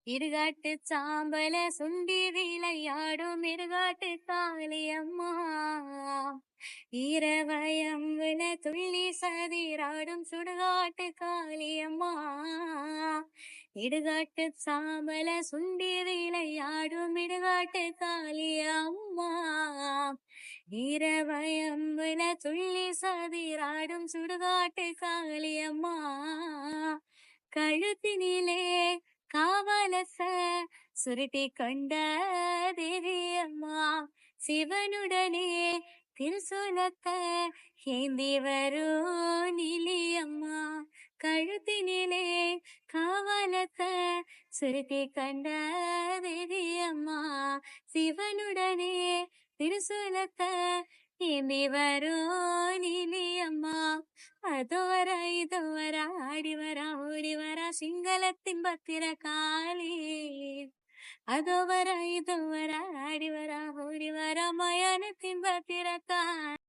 இடுகாட்டு சாம்பல சுண்டி விளையாடும் இடுகாட்டு காளியம்மா. இரவயம்புல துள்ளி சதிராடும் சுடுகாட்டு காளியம்மா. இடுகாட்டு சாம்பல சுண்டி விளையாடும் இடுகாட்டு காளியம்மா. இரவயம்புல துள்ளி சதிராடும் சுடுகாட்டு காளியம்மா. கழுத்தினிலே காவலச சுருட்டி கொண்ட தேவியம்மா. சிவனுடனே திருசூலத்தை ஏந்தி வரும் நிலியம்மா. கழுத்தினிலே காவலத்தை சுருட்டி கொண்ட தேவியம்மா. சிவனுடனே திருசூலத்தை ஏந்தி வரும் நிலியம்மா. அதோ வரா இதோ வரா ஆடி வரா ஓடி வரா சிங்களத்தின் பத்திர காளி. அதோ வரா இதோ வரா ஆடி வரா ஓடி வரா மயானத்தின் பத்திர காளி.